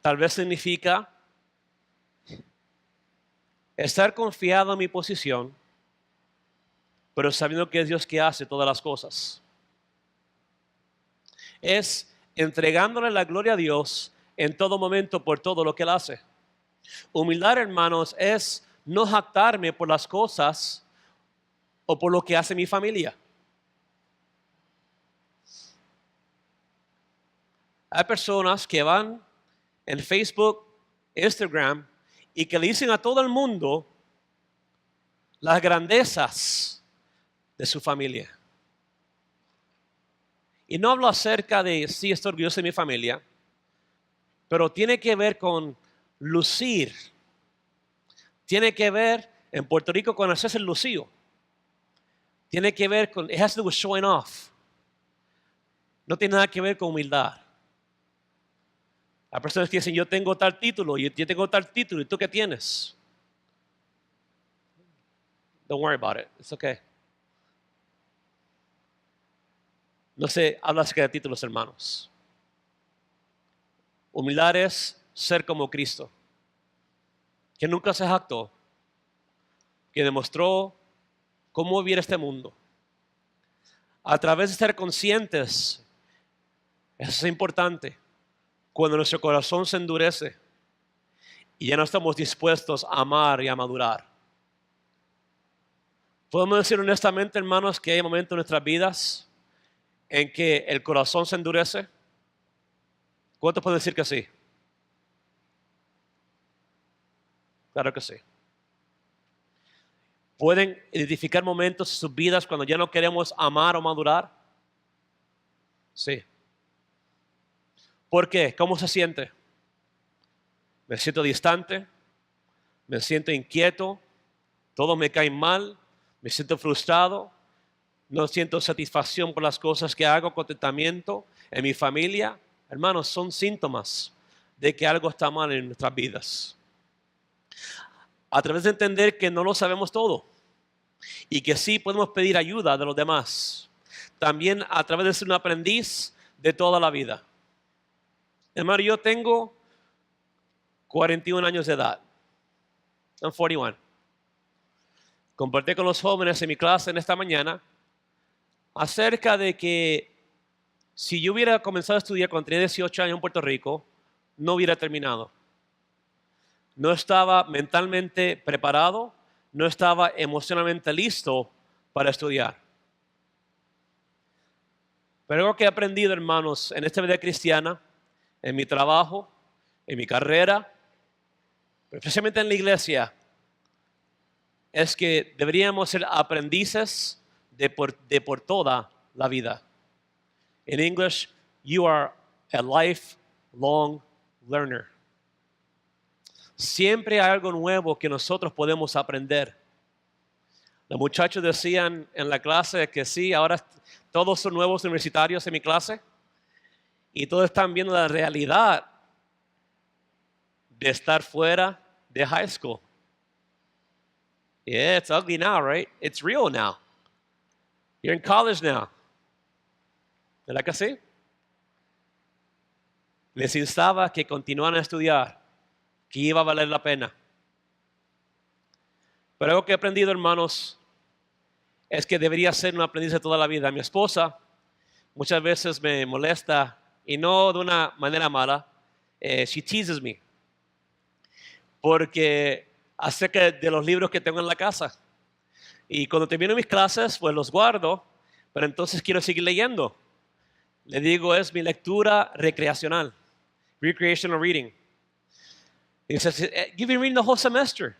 Tal vez significa estar confiado en mi posición, pero sabiendo que es Dios que hace todas las cosas. Es entregándole la gloria a Dios en todo momento por todo lo que Él hace. Humildad, hermanos, es no jactarme por las cosas o por lo que hace mi familia. Hay personas que van en Facebook, Instagram, y que le dicen a todo el mundo las grandezas de su familia. Y no hablo acerca de si estoy orgulloso de mi familia, pero tiene que ver con lucir. Tiene que ver en Puerto Rico con hacerse el lucido. Tiene que ver con, it has to do with showing off. No tiene nada que ver con humildad. Hay personas que dicen, yo tengo tal título, yo tengo tal título, ¿y tú qué tienes? Don't worry about it, it's okay. No se habla acerca de títulos, hermanos. Humildad es ser como Cristo, que nunca se jactó, que demostró cómo vivir este mundo. A través de ser conscientes, eso es importante, cuando nuestro corazón se endurece y ya no estamos dispuestos a amar y a madurar. Podemos decir honestamente, hermanos, que hay momentos en nuestras vidas en que el corazón se endurece. ¿Cuántos pueden decir que sí? Claro que sí. ¿Pueden identificar momentos en sus vidas cuando ya no queremos amar o madurar? Sí. ¿Por qué? ¿Cómo se siente? Me siento distante, me siento inquieto, todo me cae mal, me siento frustrado, no siento satisfacción por las cosas que hago, contentamiento en mi familia. Hermanos, son síntomas de que algo está mal en nuestras vidas. A través de entender que no lo sabemos todo y que sí podemos pedir ayuda de los demás. También a través de ser un aprendiz de toda la vida. Hermano, yo tengo 41 años de edad. I'm 41. Compartí con los jóvenes en mi clase en esta mañana acerca de que si yo hubiera comenzado a estudiar cuando tenía 18 años en Puerto Rico, no hubiera terminado. No estaba mentalmente preparado, no estaba emocionalmente listo para estudiar. Pero algo que he aprendido, hermanos, en esta vida cristiana, en mi trabajo, en mi carrera, especialmente en la iglesia, es que deberíamos ser aprendices de por toda la vida. In English, you are a lifelong learner. Siempre hay algo nuevo que nosotros podemos aprender. Los muchachos decían en la clase que sí, ahora todos son nuevos universitarios en mi clase y todos están viendo la realidad de estar fuera de high school. Yeah, it's ugly now, right? It's real now. You're in college now. ¿Verdad que sí? Les instaba que continuaran a estudiar, que iba a valer la pena. Pero algo que he aprendido, hermanos, es que debería ser un aprendiz de toda la vida. Mi esposa muchas veces me molesta, y no de una manera mala, she teases me. Porque acerca de los libros que tengo en la casa. Y cuando termino mis clases, pues los guardo, pero entonces quiero seguir leyendo. Le digo, es mi lectura recreacional. Recreational reading. Y dice, you've been reading the whole semester.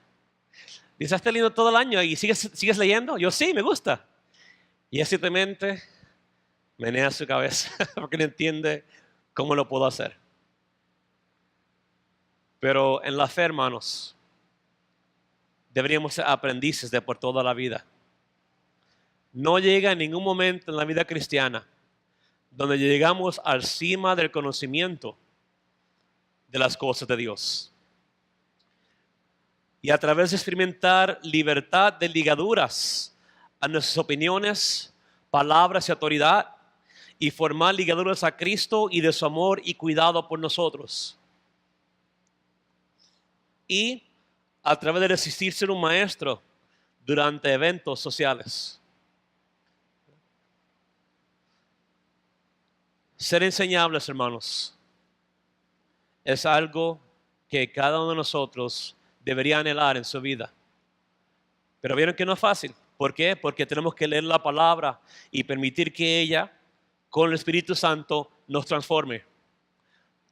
Dice, ¿estás leyendo todo el año y sigues leyendo? Yo sí, me gusta. Y él simplemente menea su cabeza porque no entiende cómo lo puedo hacer. Pero en la fe, hermanos, deberíamos ser aprendices de por toda la vida. No llega ningún momento en la vida cristiana donde llegamos al cima del conocimiento de las cosas de Dios. Y a través de experimentar libertad de ligaduras a nuestras opiniones, palabras y autoridad, y formar ligaduras a Cristo y de su amor y cuidado por nosotros. Y a través de resistir ser un maestro durante eventos sociales. Ser enseñables, hermanos, es algo que cada uno de nosotros debería anhelar en su vida. Pero vieron que no es fácil. ¿Por qué? Porque tenemos que leer la palabra y permitir que ella, con el Espíritu Santo, nos transforme.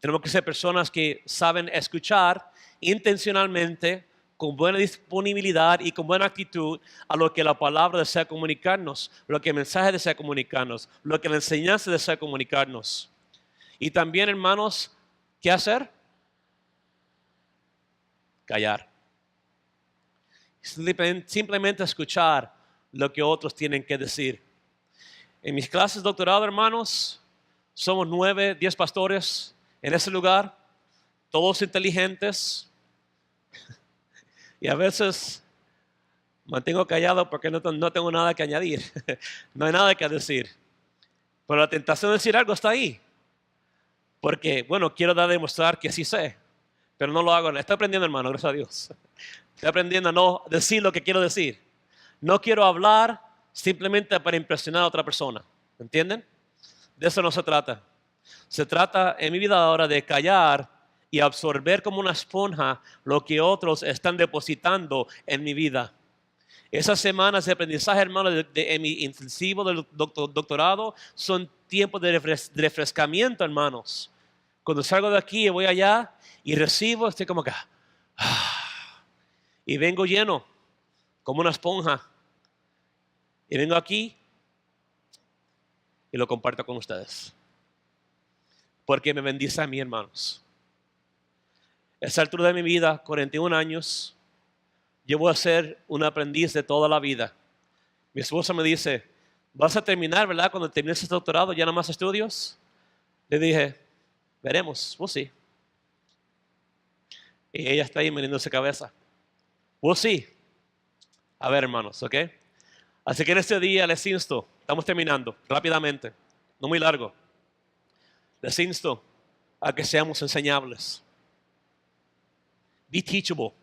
Tenemos que ser personas que saben escuchar intencionalmente, con buena disponibilidad y con buena actitud a lo que la palabra desea comunicarnos, lo que el mensaje desea comunicarnos, lo que la enseñanza desea comunicarnos. Y también, hermanos, ¿qué hacer? Callar. Simplemente escuchar lo que otros tienen que decir. En mis clases de doctorado, hermanos, somos 9, 10 pastores en ese lugar, todos inteligentes. Y a veces mantengo callado porque no tengo nada que añadir. No hay nada que decir. Pero la tentación de decir algo está ahí. Porque, bueno, quiero dar a demostrar que sí sé. Pero no lo hago. Estoy aprendiendo, hermano, gracias a Dios. Estoy aprendiendo a no decir lo que quiero decir. No quiero hablar simplemente para impresionar a otra persona. ¿Entienden? De eso no se trata. Se trata en mi vida ahora de callar y absorber como una esponja lo que otros están depositando en mi vida. Esas semanas de aprendizaje, hermano, en mi intensivo del doctorado son tiempos de refrescamiento, hermanos. Cuando salgo de aquí y voy allá y recibo, estoy como acá. Y vengo lleno, como una esponja. Y vengo aquí y lo comparto con ustedes. Porque me bendice a mí, hermanos. A esa altura de mi vida, 41 años, yo voy a ser un aprendiz de toda la vida. Mi esposa me dice, ¿vas a terminar, verdad? Cuando termines este doctorado, ya no más estudios. Le dije, veremos, we'll see. Y ella está ahí meneándose cabeza. We'll see. A ver, hermanos, ¿ok? Así que en este día les insto, estamos terminando rápidamente, no muy largo. Les insto a que seamos enseñables. Be teachable.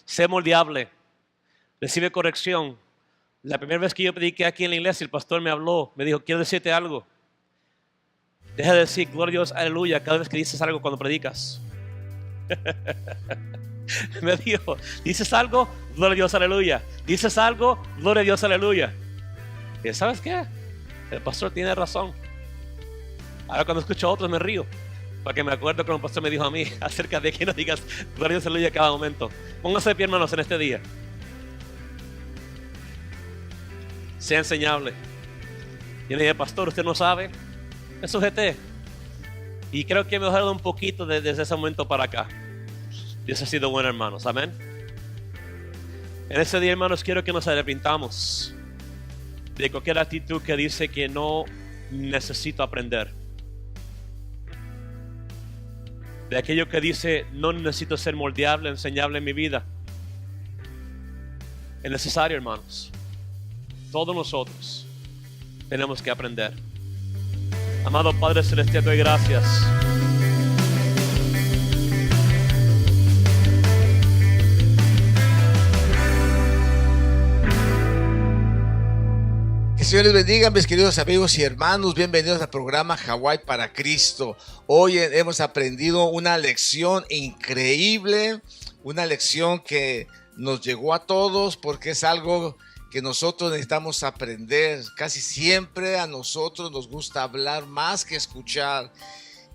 Sé moldeable. Recibe corrección. La primera vez que yo prediqué aquí en la iglesia, el pastor me habló, me dijo, quiero decirte algo. Deja de decir, gloria a Dios, aleluya, cada vez que dices algo cuando predicas. Me dijo, dices algo, gloria a Dios, aleluya. Dices algo, gloria a Dios, aleluya. Y ¿sabes qué? El pastor tiene razón. Ahora cuando escucho a otros me río. Porque me acuerdo cuando el pastor me dijo a mí acerca de que no digas gloria a Dios, aleluya cada momento. Pónganse de pie, hermanos, en este día. Sea enseñable. Y le dije, pastor, usted no sabe. Me sujeté. Y creo que he mejorado un poquito desde ese momento para acá. Dios ha sido bueno, hermanos. Amén. En ese día, hermanos, quiero que nos arrepintamos de cualquier actitud que dice que no necesito aprender. De aquello que dice no necesito ser moldeable, enseñable en mi vida. Es necesario, hermanos. Todos nosotros tenemos que aprender. Amado Padre Celestial, te doy gracias. Que el Señor les bendiga, mis queridos amigos y hermanos. Bienvenidos al programa Hawái para Cristo. Hoy hemos aprendido una lección increíble, una lección que nos llegó a todos porque es algo que nosotros necesitamos aprender. Casi siempre a nosotros nos gusta hablar más que escuchar,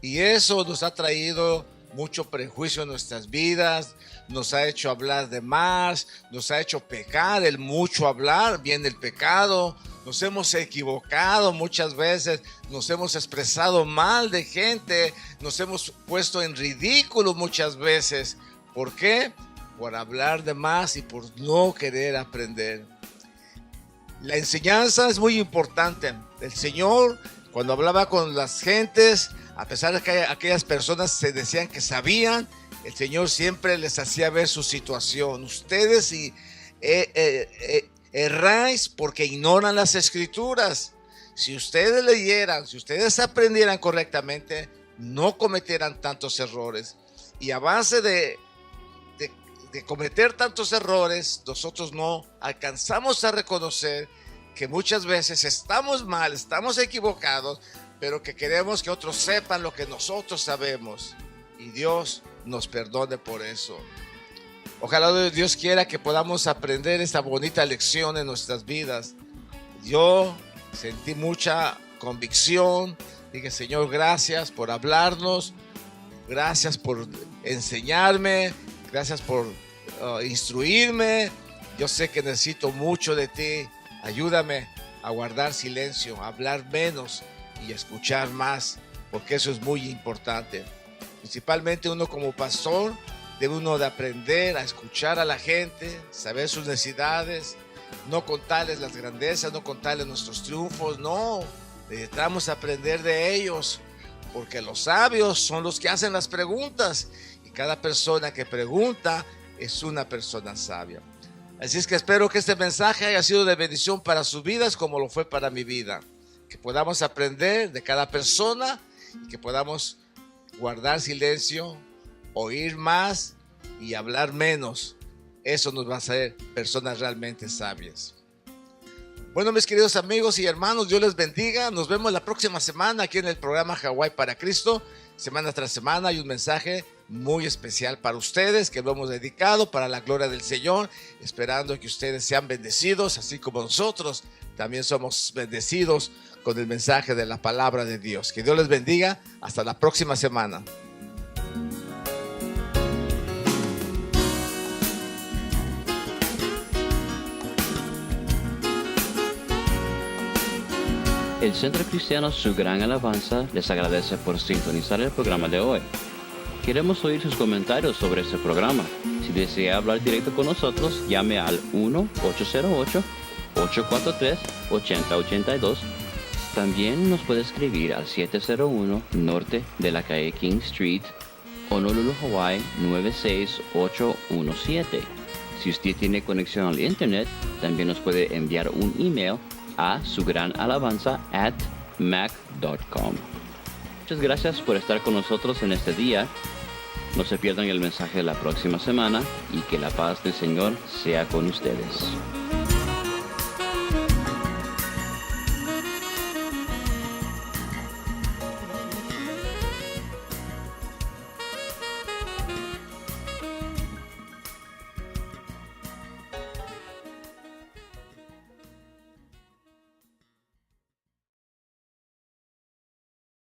y eso nos ha traído mucho prejuicio en nuestras vidas, nos ha hecho hablar de más, nos ha hecho pecar. El mucho hablar viene el pecado. Nos hemos equivocado muchas veces, nos hemos expresado mal de gente, nos hemos puesto en ridículo muchas veces. ¿Por qué? Por hablar de más y por no querer aprender. La enseñanza es muy importante. El Señor, cuando hablaba con las gentes, a pesar de que aquellas personas se decían que sabían, el Señor siempre les hacía ver su situación. Ustedes erráis porque ignoran las Escrituras. Si ustedes leyeran, si ustedes aprendieran correctamente, no cometieran tantos errores. Y a base de cometer tantos errores, nosotros no alcanzamos a reconocer que muchas veces estamos mal, estamos equivocados, pero que queremos que otros sepan lo que nosotros sabemos. Y Dios nos perdone por eso. Ojalá Dios quiera que podamos aprender esta bonita lección en nuestras vidas. Yo sentí mucha convicción. Dije, Señor, gracias por hablarnos. Gracias por enseñarme. Gracias por instruirme. Yo sé que necesito mucho de ti. Ayúdame a guardar silencio, a hablar menos y a escuchar más, porque eso es muy importante. Principalmente uno como pastor debe uno de aprender a escuchar a la gente, saber sus necesidades no contarles las grandezas, no contarles nuestros triunfos, no, necesitamos aprender de ellos, porque los sabios son los que hacen las preguntas y cada persona que pregunta es una persona sabia. Así es que espero que este mensaje haya sido de bendición para sus vidas como lo fue para mi vida, que podamos aprender de cada persona y que podamos guardar silencio, oír más y hablar menos. Eso nos va a hacer personas realmente sabias. Bueno, mis queridos amigos y hermanos, Dios les bendiga. Nos vemos la próxima semana aquí en el programa Hawái para Cristo. Semana tras semana hay un mensaje muy especial para ustedes que lo hemos dedicado para la gloria del Señor, esperando que ustedes sean bendecidos, así como nosotros también somos bendecidos con el mensaje de la palabra de Dios. Que Dios les bendiga. Hasta la próxima semana. El Centro Cristiano Su Gran Alabanza les agradece por sintonizar el programa de hoy. Queremos oír sus comentarios sobre este programa. Si desea hablar directo con nosotros, llame al 1-808-843-8082. También nos puede escribir al 701 Norte de la calle King Street, Honolulu, Hawaii 96817. Si usted tiene conexión al internet, también nos puede enviar un email a sugranalabanza@mac.com. Muchas gracias por estar con nosotros en este día. No se pierdan el mensaje de la próxima semana y que la paz del Señor sea con ustedes.